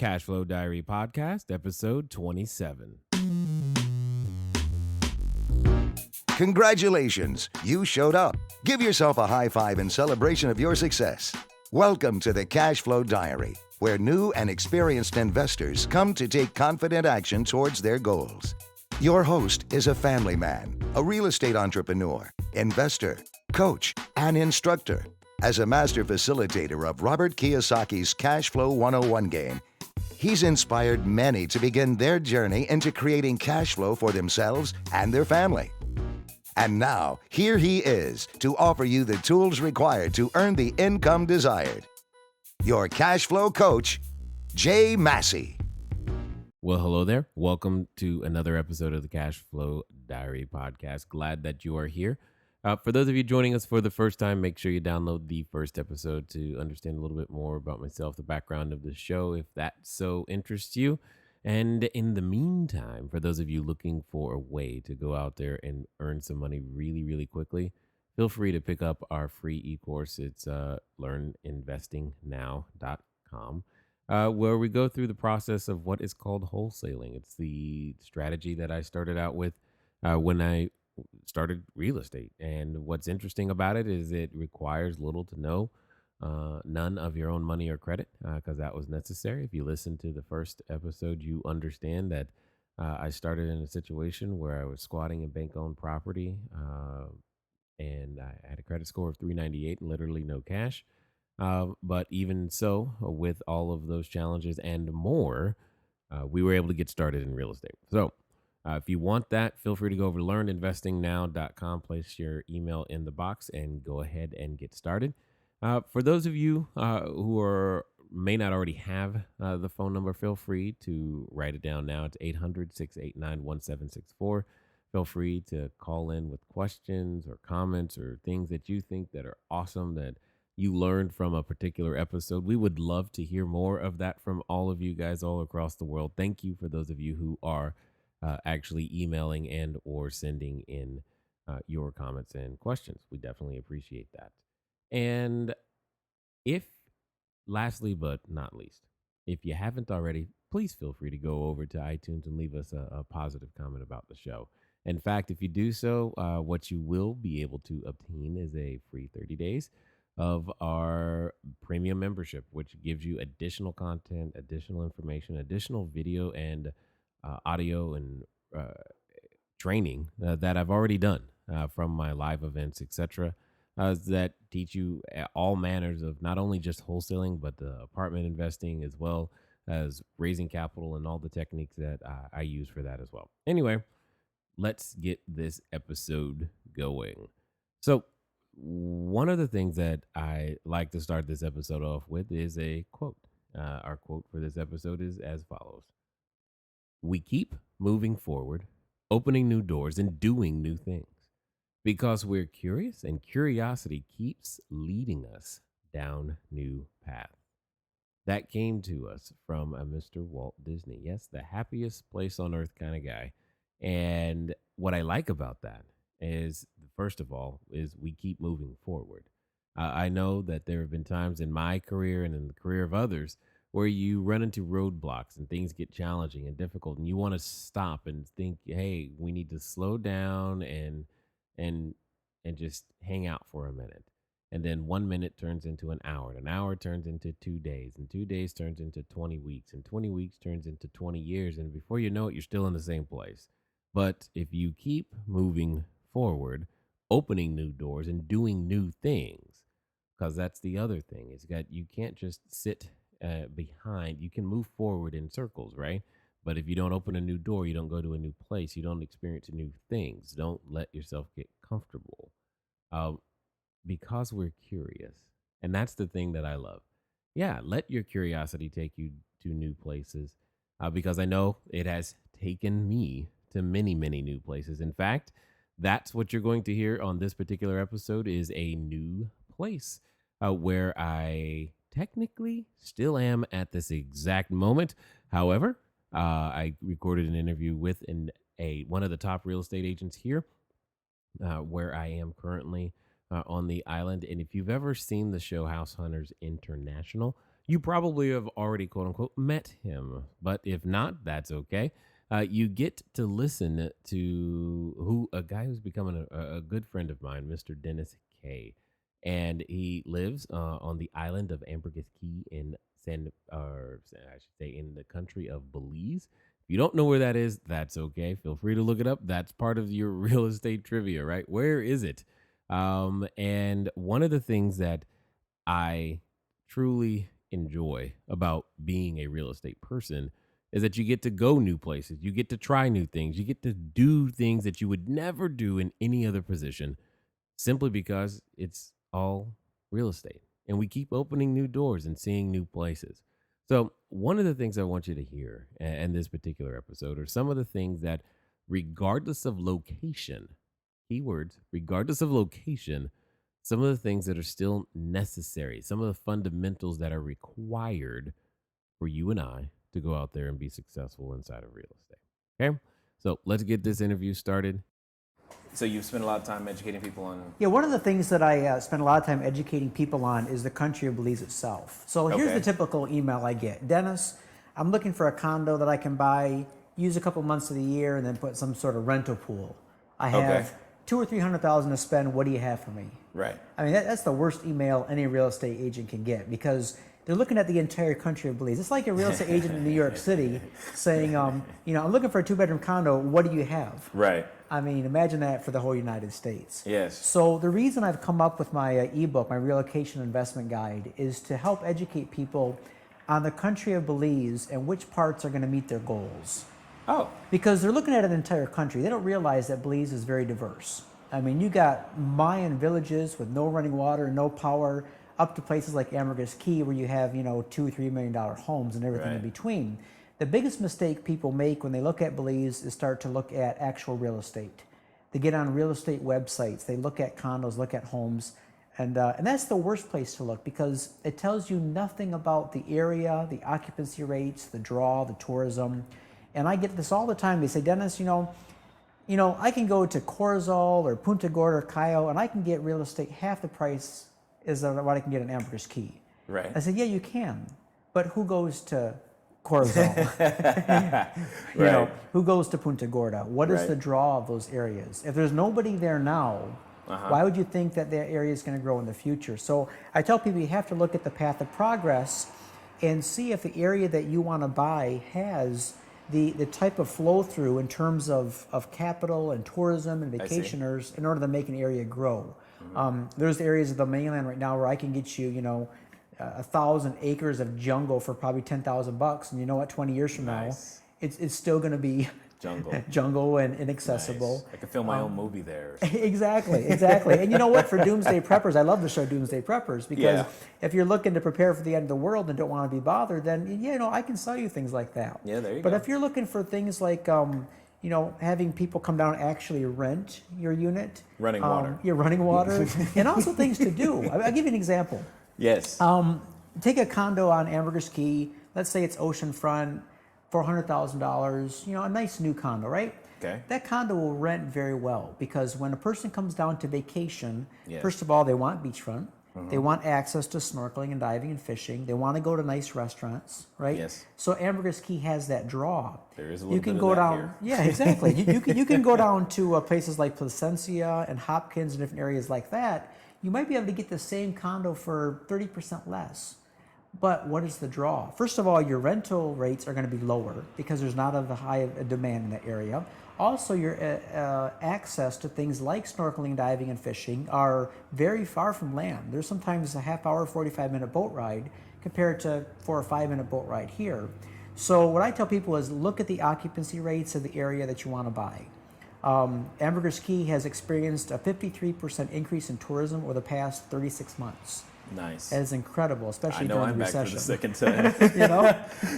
Cashflow Diary Podcast, episode 27. Congratulations, you showed up. Give yourself a high five in celebration of your success. Welcome to the Cashflow Diary, where new and experienced investors come to take confident action towards their goals. Your host is a family man, a real estate entrepreneur, investor, coach, and instructor. As a master facilitator of Robert Kiyosaki's Cashflow 101 game, he's inspired many to begin their journey into creating cash flow for themselves and their family. And now, here he is to offer you the tools required to earn the income desired. Your cash flow coach, Jay Massey. Well, hello there. Welcome to another episode of the Cashflow Diary Podcast. Glad that you are here. For those of you joining us for the first time, make sure you download the first episode to understand a little bit more about myself, the background of the show, if that so interests you. And in the meantime, for those of you looking for a way to go out there and earn some money really, really quickly, feel free to pick up our free e-course. It's learninvestingnow.com, where we go through the process of what is called wholesaling. It's the strategy that I started out with when I started real estate. And what's interesting about it is it requires little to no none of your own money or credit, because that was necessary. If you listen to the first episode, you understand that I started in a situation where I was squatting in bank-owned property, and I had a credit score of 398 and literally no cash. But even so, with all of those challenges and more, we were able to get started in real estate. So if you want that, feel free to go over to learninvestingnow.com, place your email in the box, and go ahead and get started. For those of you who may not already have the phone number, feel free to write it down now. It's 800-689-1764. Feel free to call in with questions or comments or things that you think that are awesome that you learned from a particular episode. We would love to hear more of that from all of you guys all across the world. Thank you for those of you who are actually emailing and or sending in your comments and questions. We definitely appreciate that. And lastly but not least, if you haven't already, please feel free to go over to iTunes and leave us a positive comment about the show. In fact, if you do so, what you will be able to obtain is a free 30 days of our premium membership, which gives you additional content, additional information, additional video and audio and training that I've already done from my live events, etc., that teach you all manners of not only just wholesaling, but the apartment investing, as well as raising capital and all the techniques that I use for that as well. Anyway, let's get this episode going. So one of the things that I like to start this episode off with is a quote. Our quote for this episode is as follows: "We keep moving forward, opening new doors and doing new things because we're curious, and curiosity keeps leading us down new paths." That came to us from a Mr. Walt Disney. Yes, the happiest place on earth kind of guy. And what I like about that is, first of all, is we keep moving forward. I know that there have been times in my career and in the career of others where you run into roadblocks and things get challenging and difficult, and you want to stop and think, hey, we need to slow down and just hang out for a minute. And then 1 minute turns into an hour turns into 2 days, and 2 days turns into 20 weeks, and 20 weeks turns into 20 years. And before you know it, you're still in the same place. But if you keep moving forward, opening new doors and doing new things, because that's the other thing, is that you can't just sit behind. You can move forward in circles, right? But if you don't open a new door, you don't go to a new place, you don't experience new things. Don't let yourself get comfortable, because we're curious. And that's the thing that I love. Yeah, let your curiosity take you to new places, because I know it has taken me to many, many new places. In fact, that's what you're going to hear on this particular episode, is a new place where I technically still am at this exact moment. However, I recorded an interview with one of the top real estate agents here, where I am currently on the island. And if you've ever seen the show House Hunters International, You probably have already, quote unquote, met him. But if not, that's okay. You get to listen to a guy who's becoming a good friend of mine, Mr. Dennis K. And he lives on the island of Ambergris Key in I should say, in the country of Belize. If you don't know where that is, that's okay. Feel free to look it up. That's part of your real estate trivia, right? Where is it? And one of the things that I truly enjoy about being a real estate person is that you get to go new places, you get to try new things, you get to do things that you would never do in any other position simply because it's all real estate. And we keep opening new doors and seeing new places. So, one of the things I want you to hear in this particular episode are some of the things that, regardless of location, keywords, regardless of location, some of the things that are still necessary, some of the fundamentals that are required for you and I to go out there and be successful inside of real estate. Okay. So let's get this interview started. So you've spent a lot of time educating people on. Yeah, one of the things that I spend a lot of time educating people on is the country of Belize itself. So here's the typical email I get. Dennis, I'm looking for a condo that I can buy, use a couple months of the year, and then put some sort of rental pool. I have $200,000 or $300,000 to spend. What do you have for me? Right. I mean, that's the worst email any real estate agent can get, because they're looking at the entire country of Belize. It's like a real estate agent in New York City saying, I'm looking for a 2-bedroom condo. What do you have? Right. I mean, imagine that for the whole United States. Yes. So the reason I've come up with my ebook, my relocation investment guide, is to help educate people on the country of Belize and which parts are going to meet their goals. Oh. Because they're looking at an entire country. They don't realize that Belize is very diverse. I mean, you got Mayan villages with no running water, no power, up to places like Ambergris Key where you have, $2 or $3 million homes and everything in between. The biggest mistake people make when they look at Belize is start to look at actual real estate. They get on real estate websites, they look at condos, look at homes, and that's the worst place to look, because it tells you nothing about the area, the occupancy rates, the draw, the tourism. And I get this all the time. They say, Dennis, I can go to Corozal or Punta Gorda or Cayo and I can get real estate half the price as what I can get in Ambergris Key. Right. I said, yeah, you can, but who goes to Corozal? Who goes to Punta Gorda? What is the draw of those areas? If there's nobody there now, why would you think that area is going to grow in the future? So I tell people you have to look at the path of progress and see if the area that you want to buy has the type of flow through in terms of capital and tourism and vacationers in order to make an area grow. There's areas of the mainland right now where I can get you, 1,000 acres of jungle for probably $10,000, and you know what? 20 years from now, it's still going to be jungle and inaccessible. Nice. I could film my own movie there. Exactly. And you know what? For doomsday preppers, I love the show Doomsday Preppers, because if you're looking to prepare for the end of the world and don't want to be bothered, then I can sell you things like that. Yeah, there you go. But if you're looking for things like having people come down and actually rent your unit, running water, and also things to do. I'll give you an example. Yes. Take a condo on Ambergris Key. Let's say it's oceanfront, $400,000. A nice new condo, right? Okay. That condo will rent very well, because when a person comes down to vacation, first of all, they want beachfront. They want access to snorkeling and diving and fishing. They want to go to nice restaurants, right? Yes. So Ambergris Key has that draw. There is a little bit of that down here. Yeah, exactly. you can go down to places like Placencia and Hopkins and different areas like that. You might be able to get the same condo for 30% less. But what is the draw? First of all, your rental rates are going to be lower because there's not a high demand in that area. Also, your access to things like snorkeling, diving, and fishing are very far from land. There's sometimes a half-hour, 45-minute boat ride compared to 4 or 5-minute boat ride here. So what I tell people is look at the occupancy rates of the area that you want to buy. Ambergris Key has experienced a 53% increase in tourism over the past 36 months. Nice. That is incredible, especially during the recession. I know I'm back for the second time.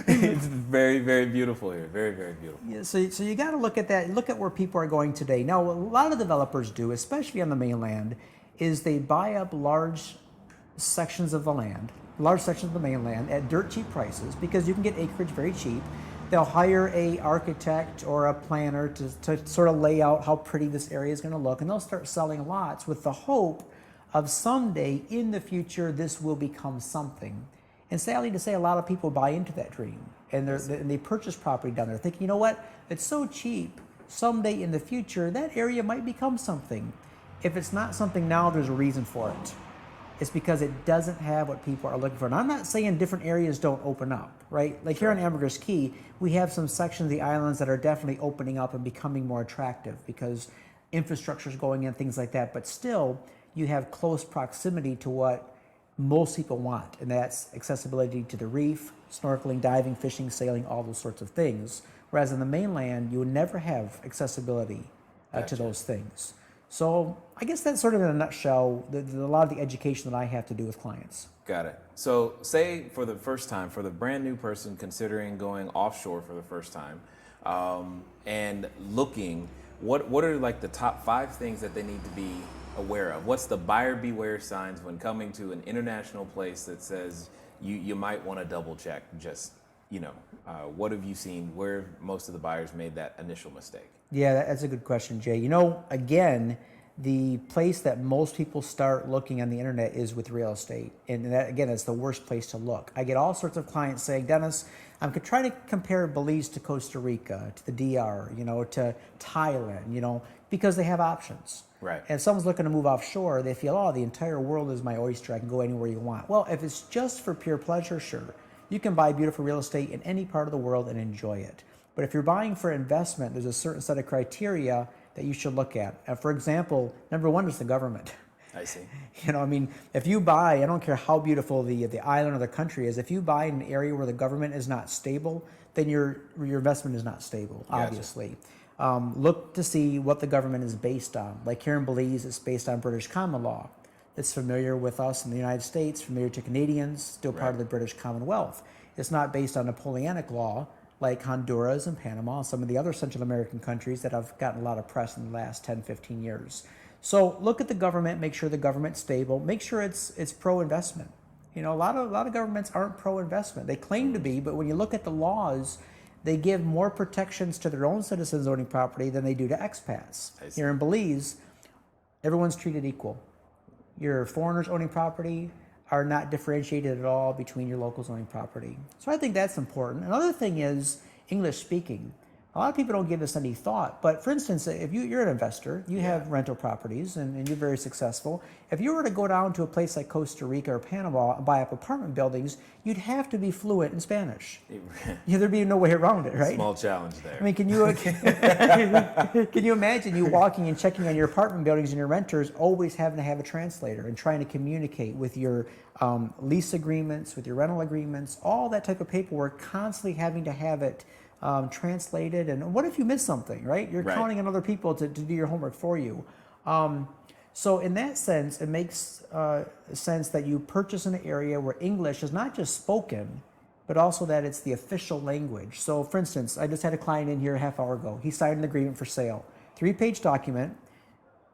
It's very, very beautiful here. Very, very beautiful. Yeah, so you got to look at that. Look at where people are going today. Now, what a lot of developers do, especially on the mainland, is they buy up large sections of the mainland at dirt cheap prices, because you can get acreage very cheap. They'll hire a architect or a planner to sort of lay out how pretty this area is going to look, and they'll start selling lots with the hope of someday in the future this will become something. And sadly to say, a lot of people buy into that dream, and they purchase property down there thinking, you know what, it's so cheap, someday in the future that area might become something. If it's not something now, there's a reason for it. It's because it doesn't have what people are looking for. And I'm not saying different areas don't open up, right? Like here on Ambergris Caye, we have some sections of the islands that are definitely opening up and becoming more attractive because infrastructure is going in, things like that. But still, you have close proximity to what most people want, and that's accessibility to the reef, snorkeling, diving, fishing, sailing, all those sorts of things. Whereas in the mainland, you would never have accessibility to those things. So I guess that's sort of in a nutshell a lot of the education that I have to do with clients. Got it. So say for the first time, for the brand new person considering going offshore for the first time, and looking, what are like the top 5 things that they need to be aware of? What's the buyer beware signs when coming to an international place that says you might want to double check? Just, what have you seen where most of the buyers made that initial mistake? Yeah, that's a good question, Jay. Again, the place that most people start looking on the internet is with real estate. And that, again, is the worst place to look. I get all sorts of clients saying, Dennis, I'm trying to compare Belize to Costa Rica, to the DR, to Thailand, because they have options. Right. And if someone's looking to move offshore, they feel, oh, the entire world is my oyster. I can go anywhere you want. Well, if it's just for pure pleasure, sure. You can buy beautiful real estate in any part of the world and enjoy it. But if you're buying for investment, there's a certain set of criteria that you should look at. For example, number one is the government. I see. If you buy, I don't care how beautiful the island or the country is, if you buy in an area where the government is not stable, then your investment is not stable, obviously. Gotcha. Look to see what the government is based on. Like here in Belize, it's based on British common law. It's familiar with us in the United States, familiar to Canadians, still part of the British Commonwealth. It's not based on Napoleonic law, like Honduras and Panama and some of the other Central American countries that have gotten a lot of press in the last 10, 15 years. So look at the government, make sure the government's stable, make sure it's pro-investment. A lot of governments aren't pro-investment. They claim to be, but when you look at the laws, they give more protections to their own citizens owning property than they do to expats. Here in Belize, everyone's treated equal. Your foreigners owning property are not differentiated at all between your locals owning property. So I think that's important. Another thing is English speaking. A lot of people don't give this any thought, but for instance, if you're an investor, you have rental properties and you're very successful. If you were to go down to a place like Costa Rica or Panama and buy up apartment buildings, you'd have to be fluent in Spanish. There'd be no way around it, right? Small challenge there. Can you imagine you walking and checking on your apartment buildings and your renters, always having to have a translator and trying to communicate with your lease agreements, with your rental agreements, all that type of paperwork, constantly having to have it translated. And what if you miss something, right? You're counting on other people to do your homework for you. So in that sense, it makes sense that you purchase in an area where English is not just spoken, but also that it's the official language. So for instance, I just had a client in here a half hour ago. He signed an agreement for sale, 3-page document,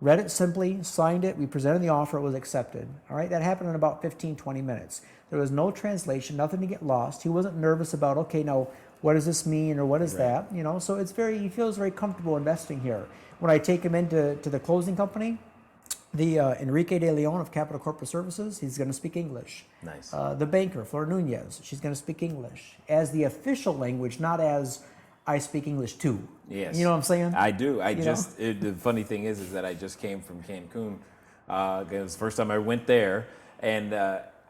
read it simply, signed it, we presented the offer, it was accepted. All right, that happened in about 15, 20 minutes. There was no translation, nothing to get lost. He wasn't nervous about, okay, now, what does this mean or what is that? So he feels very comfortable investing here. When I take him into the closing company, the Enrique de Leon of Capital Corporate Services, he's going to speak English. Nice. The banker, Flor Nunez, she's going to speak English as the official language, not as I speak English too. Yes. You know what I'm saying? I do. The funny thing is that I just came from Cancun. It was the first time I went there, and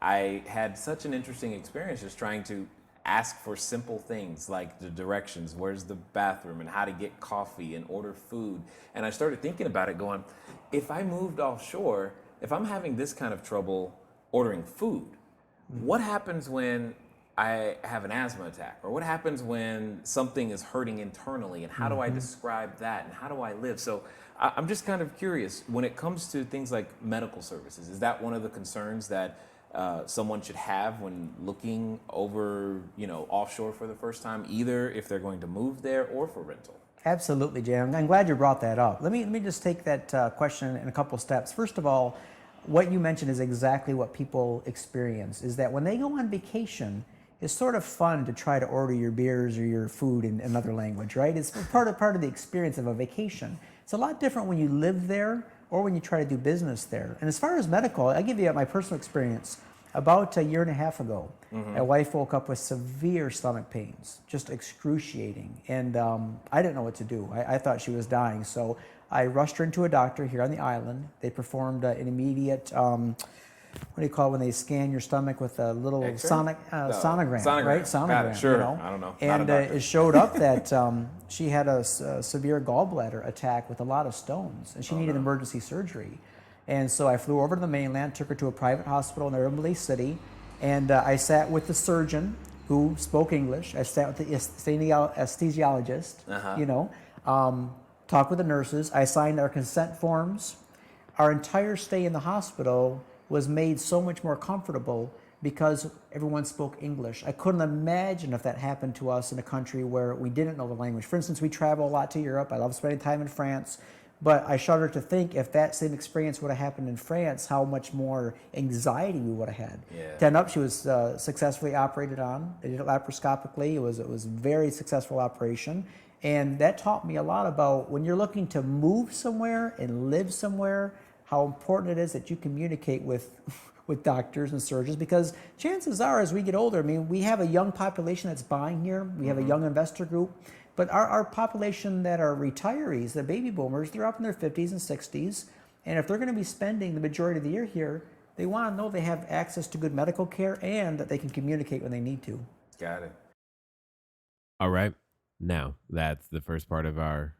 I had such an interesting experience just trying to ask for simple things like the directions, where's the bathroom, and how to get coffee and order food. And I started thinking about it going, if I moved offshore, if I'm having this kind of trouble ordering food, what happens when I have an asthma attack? Or what happens when something is hurting internally? And how do I describe that? And how do I live? So I'm just kind of curious, when it comes to things like medical services, is that one of the concerns that someone should have when looking over, offshore for the first time, either if they're going to move there or for rental? Absolutely, Jay. I'm glad you brought that up. Let me just take that question in a couple steps. First of all, what you mentioned is exactly what people experience, is that when they go on vacation, it's sort of fun to try to order your beers or your food in another language, right? It's part of the experience of a vacation. It's a lot different when you live there or when you try to do business there. And as far as medical, I'll give you my personal experience. About a year and a half ago, my wife woke up with severe stomach pains, just excruciating. And I didn't know what to do. I thought she was dying. So I rushed her into a doctor here on the island. They performed an immediate, what do you call it when they scan your stomach with a little sonogram, right? Sonogram, Sure. you know? I don't know. And it showed up that she had a severe gallbladder attack with a lot of stones, and she needed emergency surgery. And so I flew over to the mainland, took her to a private hospital in Urban City, and I sat with the surgeon who spoke English. I sat with the anesthesiologist, talked with the nurses. I signed our consent forms. Our entire stay in the hospital was made so much more comfortable because everyone spoke English. I couldn't imagine if that happened to us in a country where we didn't know the language. For instance, we travel a lot to Europe. I love spending time in France. But I shudder to think if that same experience would have happened in France, how much more anxiety we would have had. Yeah. To end up, she was successfully operated on. They did it laparoscopically. It was a very successful operation. And that taught me a lot about when you're looking to move somewhere and live somewhere, how important it is that you communicate with doctors and surgeons, because chances are as we get older, I mean, we have a young population that's buying here. We have a young investor group. But our population that are retirees, the baby boomers, they're up in their 50s and 60s. And if they're going to be spending the majority of the year here, they want to know they have access to good medical care and that they can communicate when they need to. Got it. All right. Now, that's the first part of our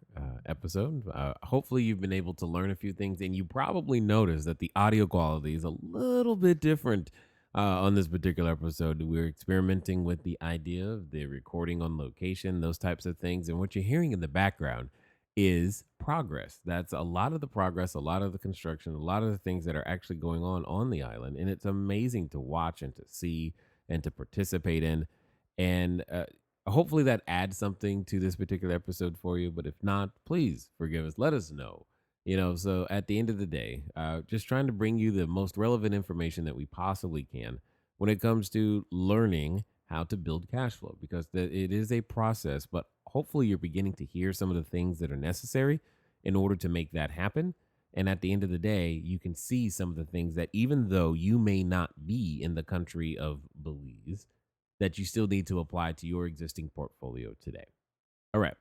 episode. Hopefully, you've been able to learn a few things, and you probably noticed that the audio quality is a little bit different on this particular episode. We're experimenting with the idea of the recording on location, those types of things. And what you're hearing in the background is progress. That's a lot of the progress, a lot of the construction, a lot of the things that are actually going on the island. And it's amazing to watch and to see and to participate in. And hopefully that adds something to this particular episode for you. But if not, please forgive us. Let us know. So at the end of the day, just trying to bring you the most relevant information that we possibly can when it comes to learning how to build cash flow, because it is a process, but hopefully you're beginning to hear some of the things that are necessary in order to make that happen. And at the end of the day, you can see some of the things that, even though you may not be in the country of Belize, that you still need to apply to your existing portfolio today. All right.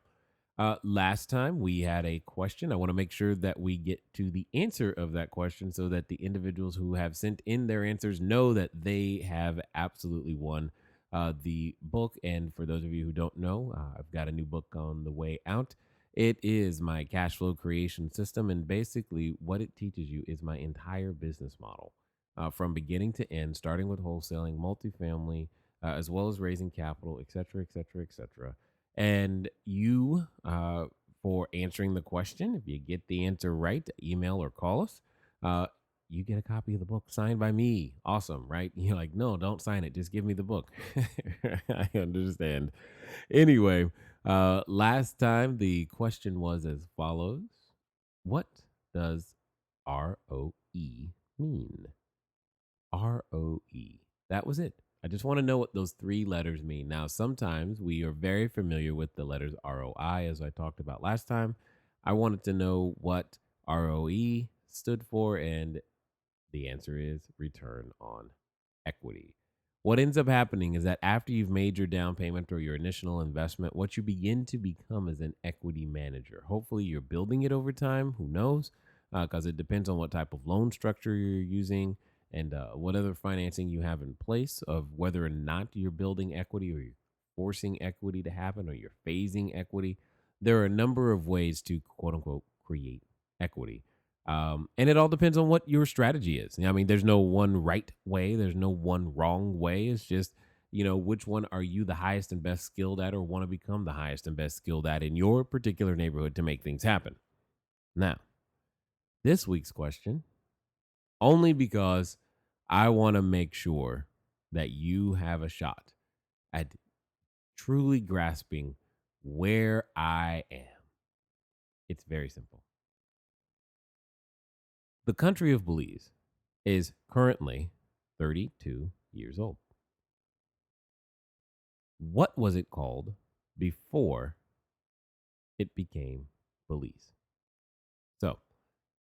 Last time we had a question. I want to make sure that we get to the answer of that question so that the individuals who have sent in their answers know that they have absolutely won the book. And for those of you who don't know, I've got a new book on the way out. It is my cash flow creation system. And basically what it teaches you is my entire business model from beginning to end, starting with wholesaling, multifamily, as well as raising capital, et cetera, et cetera, et cetera. And you, for answering the question, if you get the answer right, email or call us, you get a copy of the book signed by me. Awesome, right? You're like, no, don't sign it. Just give me the book. I understand. Anyway, last time the question was as follows. What does ROE mean? ROE. That was it. I just want to know what those three letters mean. Now, sometimes we are very familiar with the letters ROI, as I talked about last time. I wanted to know what ROE stood for, and the answer is return on equity. What ends up happening is that after you've made your down payment or your initial investment, what you begin to become is an equity manager. Hopefully, you're building it over time. Who knows? Because it depends on what type of loan structure you're using and what other financing you have in place, of whether or not you're building equity or you're forcing equity to happen or you're phasing equity. There are a number of ways to quote unquote create equity. And it all depends on what your strategy is. I mean, there's no one right way. There's no one wrong way. It's just, which one are you the highest and best skilled at or want to become the highest and best skilled at in your particular neighborhood to make things happen. Now, this week's question, only because I want to make sure that you have a shot at truly grasping where I am. It's very simple. The country of Belize is currently 32 years old. What was it called before it became Belize? So,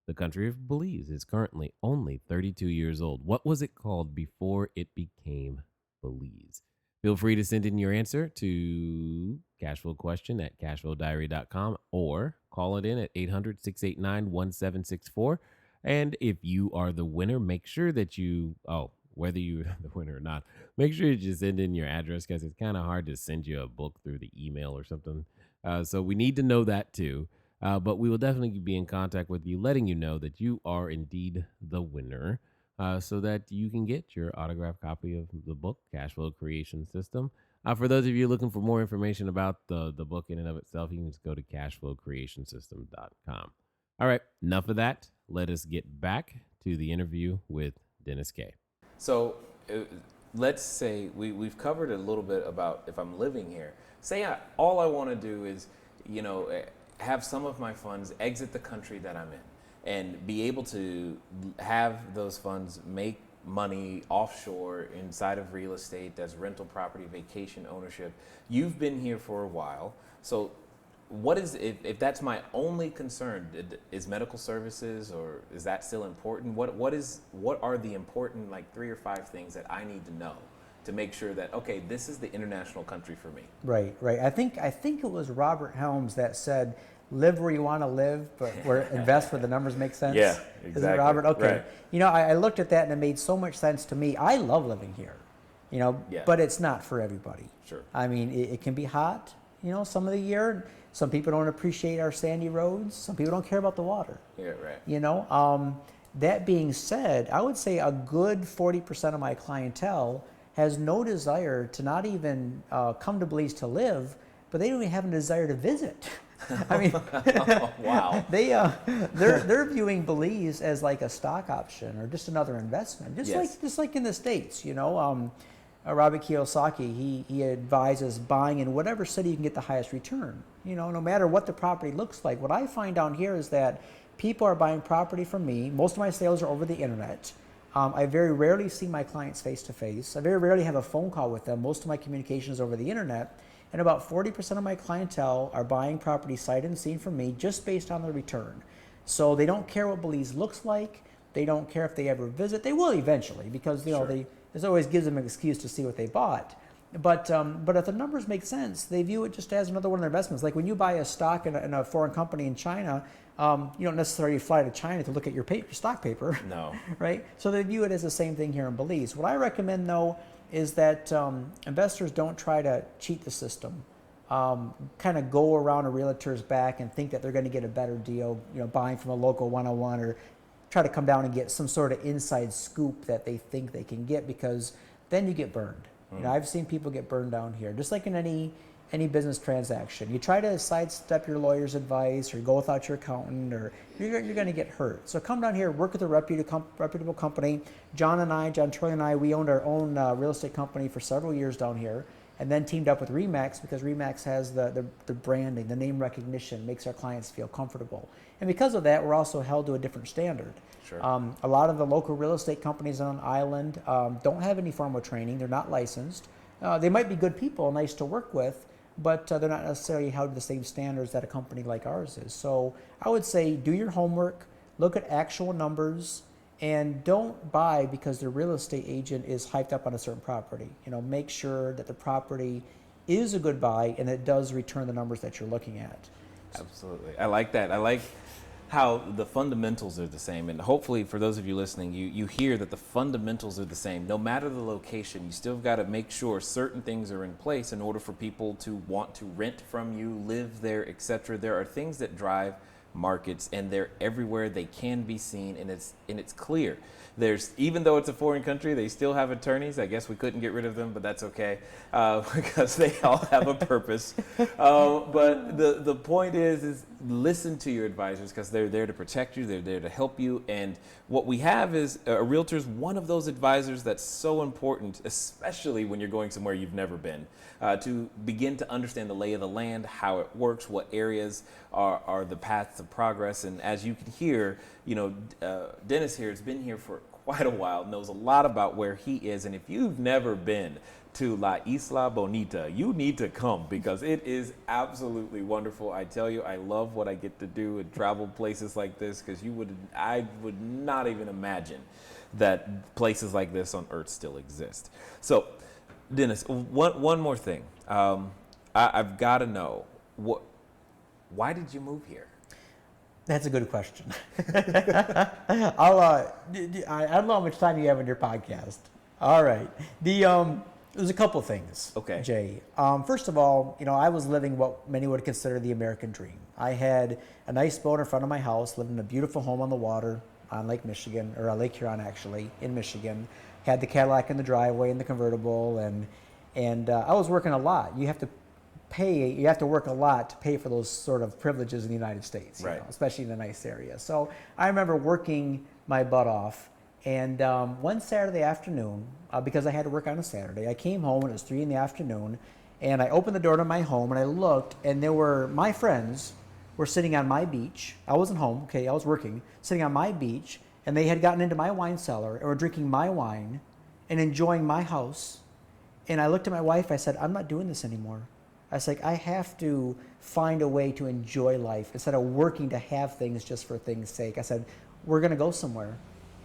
The country of Belize is currently only 32 years old. What was it called before it became Belize? Feel free to send in your answer to cashflowquestion at cashflowdiary.com or call it in at 800-689-1764. And if you are the winner, make sure that whether you're the winner or not, make sure you just send in your address because it's kind of hard to send you a book through the email or something. So we need to know that too. But we will definitely be in contact with you, letting you know that you are indeed the winner, so that you can get your autographed copy of the book, Cashflow Creation System. For those of you looking for more information about the book in and of itself, you can just go to cashflowcreationsystem.com. All right, enough of that. Let us get back to the interview with Dennis K. So let's say we've covered a little bit about if I'm living here. Say all I want to do is, have some of my funds exit the country that I'm in and be able to have those funds make money offshore inside of real estate as rental property, vacation ownership. You've been here for a while. So what is, if that's my only concern, is medical services, or is that still important? What are the important 3 or 5 things that I need to know to make sure that, okay, this is the international country for me? Right. I think it was Robert Helms that said, "Live where you want to live, but invest where the numbers make sense." Yeah, exactly. Is it Robert? Okay. Right. I looked at that and it made so much sense to me. I love living here, Yeah. but it's not for everybody. Sure. I mean, it can be hot, some of the year. Some people don't appreciate our sandy roads. Some people don't care about the water. Yeah, right. That being said, I would say a good 40% of my clientele has no desire to not even come to Belize to live, but they don't even have a desire to visit. I mean, wow. They're viewing Belize as like a stock option or just another investment, just like in the States. Robert Kiyosaki, he advises buying in whatever city you can get the highest return. No matter what the property looks like. What I find down here is that people are buying property from me. Most of my sales are over the internet. I very rarely see my clients face to face. I very rarely have a phone call with them. Most of my communication is over the internet. And about 40% of my clientele are buying property sight unseen from me just based on the return. So they don't care what Belize looks like. They don't care if they ever visit. They will eventually because this always gives them an excuse to see what they bought. But if the numbers make sense, they view it just as another one of their investments. Like when you buy a stock in a foreign company in China, you don't necessarily fly to China to look at your stock paper. No. Right? So they view it as the same thing here in Belize. What I recommend, though, is that investors don't try to cheat the system. Kind of go around a realtor's back and think that they're going to get a better deal, buying from a local 101, or try to come down and get some sort of inside scoop that they think they can get, because then you get burned. I've seen people get burned down here, just like in any business transaction. You try to sidestep your lawyer's advice or go without your accountant, or you're going to get hurt. So come down here, work with a reputable company. John Troy and I, we owned our own real estate company for several years down here, and then teamed up with RE/MAX because RE/MAX has the branding, the name recognition, makes our clients feel comfortable. And because of that, we're also held to a different standard. Sure. A lot of the local real estate companies on an island don't have any formal training. They're not licensed. They might be good people, nice to work with, but they're not necessarily held to the same standards that a company like ours is. So I would say do your homework, look at actual numbers, and don't buy because the real estate agent is hyped up on a certain property. Make sure that the property is a good buy and it does return the numbers that you're looking at. Absolutely. I like that. I like how the fundamentals are the same. And hopefully for those of you listening, you hear that the fundamentals are the same. No matter the location, you still got to make sure certain things are in place in order for people to want to rent from you, live there, etc. There are things that drive markets, and they're everywhere. They can be seen, and it's clear. Even though it's a foreign country, they still have attorneys. I guess we couldn't get rid of them, but that's okay because they all have a purpose. But the point is listen to your advisors because they're there to protect you. They're there to help you. And what we have is a realtor's one of those advisors that's so important, especially when you're going somewhere you've never been, to begin to understand the lay of the land, how it works, what areas are the paths of progress. And as you can hear, Dennis here has been here for quite a while, knows a lot about where he is. And if you've never been to La Isla Bonita. You need to come because it is absolutely wonderful. I tell you, I love what I get to do and travel places like this because I would not even imagine that places like this on Earth still exist. So, Dennis, one more thing. I've got to know, why did you move here? That's a good question. I don't know how much time you have on your podcast. All right. There's a couple things, Okay. Jay. First of all, I was living what many would consider the American dream. I had a nice boat in front of my house, lived in a beautiful home on the water on Lake Michigan, or Lake Huron actually, in Michigan. Had the Cadillac in the driveway and the convertible, and I was working a lot. You have to work a lot to pay for those sort of privileges in the United States, right, especially in a nice area. So I remember working my butt off, and one Saturday afternoon, because I had to work on a Saturday, I came home and it was 3 p.m, and I opened the door to my home and I looked, and my friends were sitting on my beach. I wasn't home, okay, I was working, sitting on my beach, and they had gotten into my wine cellar and were drinking my wine and enjoying my house. And I looked at my wife, I said, I'm not doing this anymore. I was like, I have to find a way to enjoy life instead of working to have things just for things' sake. I said, we're going to go somewhere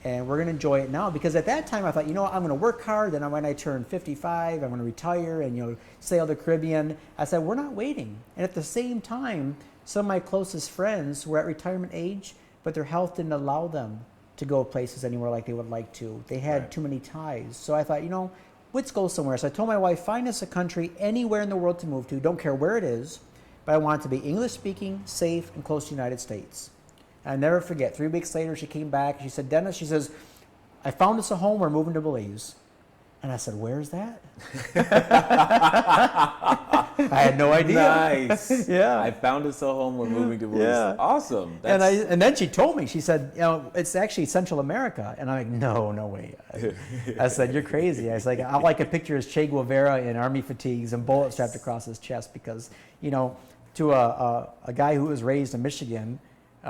and we're going to enjoy it now. Because at that time I thought, I'm going to work hard. Then when I turn 55, I'm going to retire and, sail the Caribbean. I said, we're not waiting. And at the same time, some of my closest friends were at retirement age, but their health didn't allow them to go places anywhere like they would like to. They had too many ties. So I thought, let's go somewhere. So I told my wife, find us a country anywhere in the world to move to. Don't care where it is, but I want it to be English speaking, safe, and close to the United States. And I never forget, 3 weeks later, she came back. She said, Dennis, she says, I found us a home. We're moving to Belize. And I said, where's that? I had no idea. Nice. Yeah. I found us a home. We're moving to Belize. Yeah. Awesome. And then she told me, she said, it's actually Central America. And I'm like, no way. I said, you're crazy. I was like, all I could picture is Che Guevara in army fatigues and bullets strapped across his chest because, to a guy who was raised in Michigan,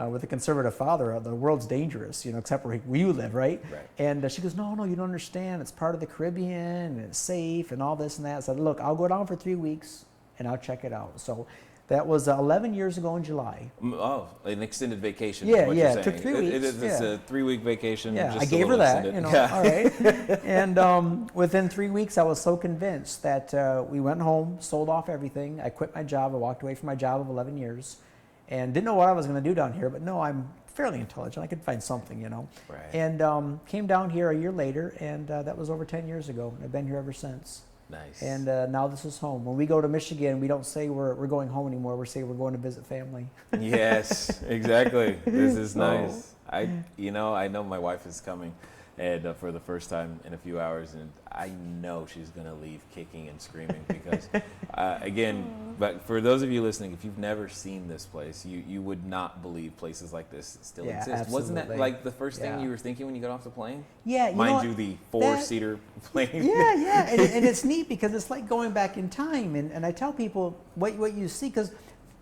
with a conservative father, the world's dangerous, except where you live, right? And she goes, no, you don't understand. It's part of the Caribbean, and it's safe, and all this and that. I said, look, I'll go down for 3 weeks, and I'll check it out. So that was 11 years ago in July. Oh, an extended vacation. Yeah, is what yeah, you're it took 3 weeks. It's a 3-week vacation. Yeah, just I a gave her little that, extended. Yeah. all right. And within 3 weeks, I was so convinced that we went home, sold off everything. I quit my job. I walked away from my job of 11 years. And didn't know what I was going to do down here, but no, I'm fairly intelligent. I could find something, Right. And came down here a year later, and that was over 10 years ago. I've been here ever since. Nice. And now this is home. When we go to Michigan, we don't say we're going home anymore. We say we're going to visit family. Yes, exactly. This is nice. I know my wife is coming, and for the first time in a few hours, and I know she's going to leave kicking and screaming because, again, but for those of you listening, if you've never seen this place, you would not believe places like this still exist. Absolutely. Wasn't that like the first thing you were thinking when you got off the plane? Yeah, Mind you, the 4-seater plane. Yeah, and it's neat because it's like going back in time, and I tell people what you see, because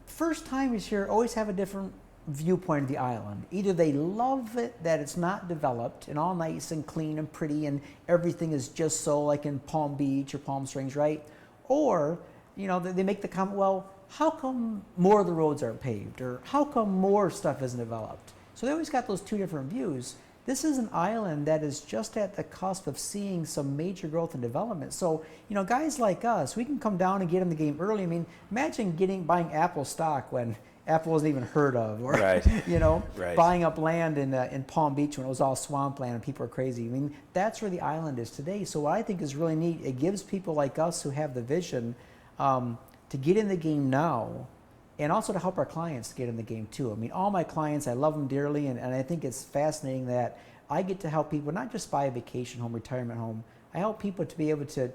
first timers here always have a different viewpoint of the island. Either they love it that it's not developed and all nice and clean and pretty and everything is just so like in Palm Beach or Palm Springs, right? Or, they make the comment, well, how come more of the roads aren't paved? Or how come more stuff isn't developed? So they always got those two different views. This is an island that is just at the cusp of seeing some major growth and development. So, guys like us, we can come down and get in the game early. I mean, imagine buying Apple stock when Apple wasn't even heard of, or Right. Right. buying up land in Palm Beach when it was all swampland and people were crazy. I mean, that's where the island is today. So what I think is really neat, it gives people like us who have the vision to get in the game now, and also to help our clients get in the game too. I mean, all my clients, I love them dearly, and I think it's fascinating that I get to help people not just buy a vacation home, retirement home. I help people to be able to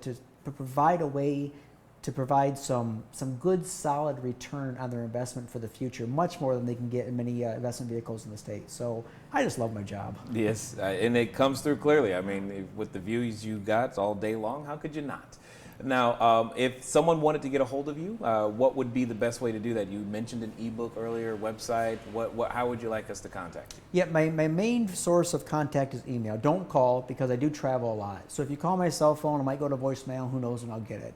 provide a way to provide some good, solid return on their investment for the future, much more than they can get in many investment vehicles in the States. So I just love my job. Yes, and it comes through clearly. I mean, with the views you got all day long, how could you not? Now, if someone wanted to get a hold of you, what would be the best way to do that? You mentioned an ebook earlier, website. How would you like us to contact you? Yeah, my main source of contact is email. Don't call because I do travel a lot. So if you call my cell phone, it might go to voicemail. Who knows when I'll get it.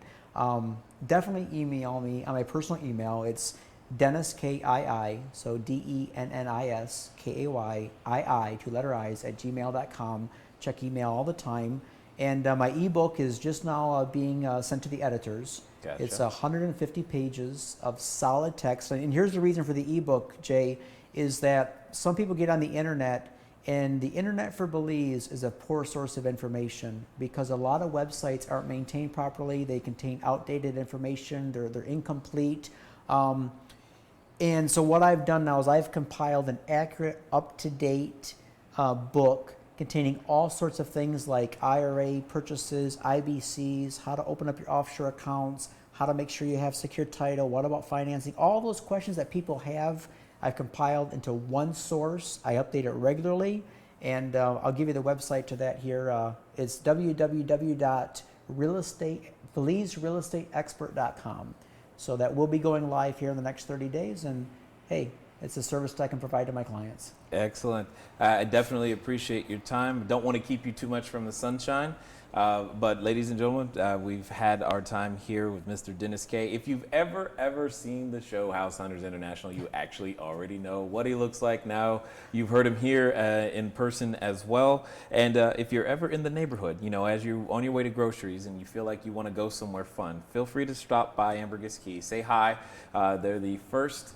Definitely email me on my personal email. It's Dennis Kii, so DENNIS KAYII, two letter I's at gmail.com. Check email all the time. And my ebook is just now being sent to the editors. Gotcha. It's 150 pages of solid text. And here's the reason for the ebook, Jay, is that some people get on the internet, and the internet for Belize is a poor source of information because a lot of websites aren't maintained properly. They contain outdated information. They're incomplete. And so what I've done now is I've compiled an accurate, up-to-date book containing all sorts of things like IRA purchases, IBCs, how to open up your offshore accounts, how to make sure you have secure title, what about financing, all those questions that people have, I've compiled into one source. I update it regularly, and I'll give you the website to that here. It's www.BelizeRealEstateExpert.com. So that will be going live here in the next 30 days, and hey, it's a service that I can provide to my clients. Excellent. I definitely appreciate your time. Don't want to keep you too much from the sunshine. But ladies and gentlemen, we've had our time here with Mr. Dennis K. If you've ever seen the show House Hunters International, you actually already know what he looks like now. You've heard him here in person as well. And if you're ever in the neighborhood, as you're on your way to groceries and you feel like you want to go somewhere fun, feel free to stop by Ambergris Caye. Say hi. They're the first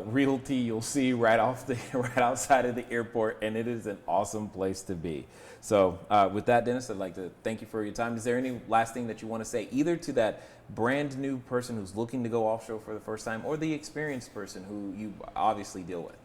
realty you'll see right outside of the airport, and it is an awesome place to be. So with that, Dennis, I'd like to thank you for your time. Is there any last thing that you want to say, either to that brand new person who's looking to go offshore for the first time, or the experienced person who you obviously deal with?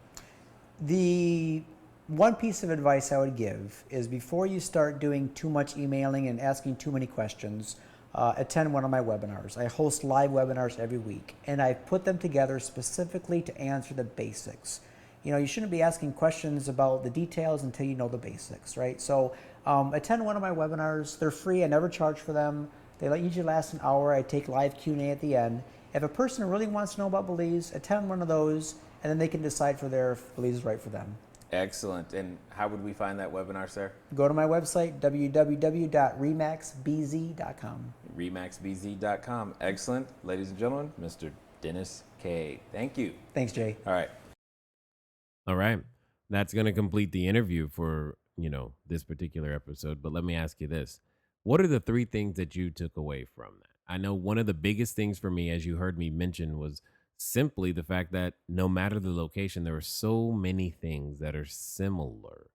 The one piece of advice I would give is before you start doing too much emailing and asking too many questions, attend one of my webinars. I host live webinars every week, and I put them together specifically to answer the basics. You shouldn't be asking questions about the details until you know the basics, right? So attend one of my webinars. They're free. I never charge for them. They usually last an hour. I take live Q&A at the end. If a person really wants to know about Belize, attend one of those, and then they can decide for if Belize is right for them. Excellent. And how would we find that webinar, sir? Go to my website, www.remaxbz.com. remaxbz.com. Excellent. Ladies and gentlemen, Mr. Dennis K. Thank you. Thanks, Jay. All right. All right. That's going to complete the interview for, this particular episode. But let me ask you this. What are the 3 things that you took away from that? I know one of the biggest things for me, as you heard me mention, was simply the fact that no matter the location, there are so many things that are similar.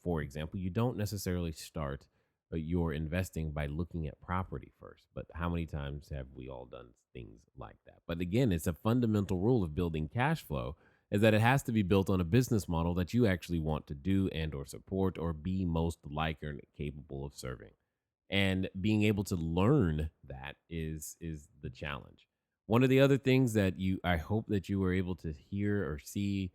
For example, you don't necessarily start your investing by looking at property first, but how many times have we all done things like that? But again, it's a fundamental rule of building cash flow is that it has to be built on a business model that you actually want to do and or support or be most like or capable of serving. And being able to learn that is the challenge. One of the other things that I hope that you were able to hear or see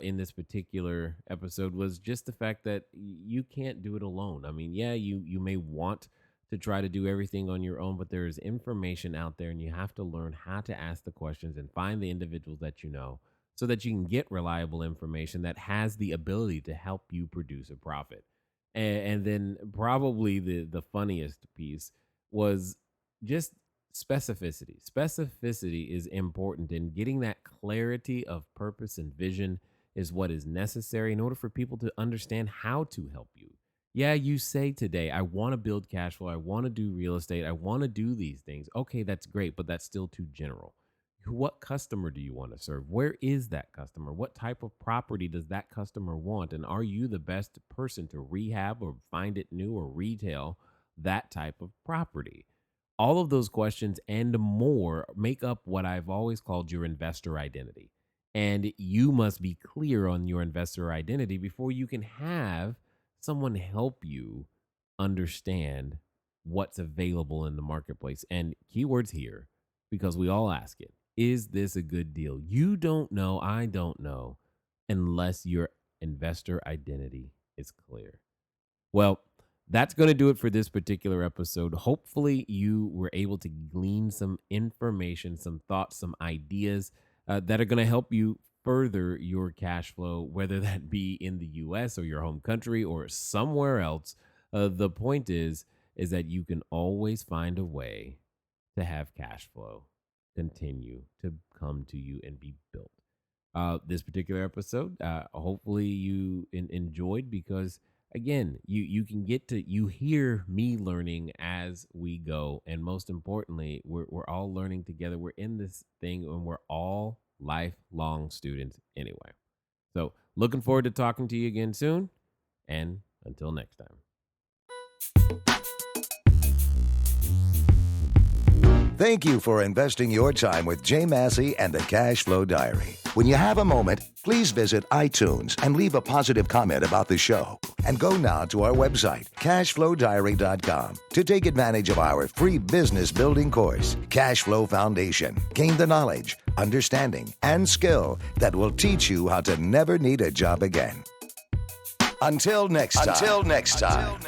in this particular episode was just the fact that you can't do it alone. I mean, yeah, you may want to try to do everything on your own, but there is information out there, and you have to learn how to ask the questions and find the individuals that you know so that you can get reliable information that has the ability to help you produce a profit. And then probably the funniest piece was just specificity. Specificity is important, and getting that clarity of purpose and vision is what is necessary in order for people to understand how to help you. Yeah, you say today, I want to build cash flow, I want to do real estate, I want to do these things. Okay, that's great, but that's still too general. What customer do you want to serve? Where is that customer? What type of property does that customer want? And are you the best person to rehab or find it new or retail that type of property? All of those questions and more make up what I've always called your investor identity. And you must be clear on your investor identity before you can have someone help you understand what's available in the marketplace. And keywords here, because we all ask it, is this a good deal? You don't know, I don't know, unless your investor identity is clear. Well, that's going to do it for this particular episode. Hopefully, you were able to glean some information, some thoughts, some ideas that are going to help you further your cash flow, whether that be in the US or your home country or somewhere else. The point is that you can always find a way to have cash flow continue to come to you and be built. This particular episode, hopefully you enjoyed, because again, you can get to, you hear me learning as we go, and most importantly, we're all learning together. We're in this thing, and we're all lifelong students anyway. So looking forward to talking to you again soon, and until next time. Thank you for investing your time with Jay Massey and the Cash Flow Diary. When you have a moment, please visit iTunes and leave a positive comment about the show. And go now to our website, CashFlowDiary.com, to take advantage of our free business building course, Cash Flow Foundation. Gain the knowledge, understanding, and skill that will teach you how to never need a job again. Until next time.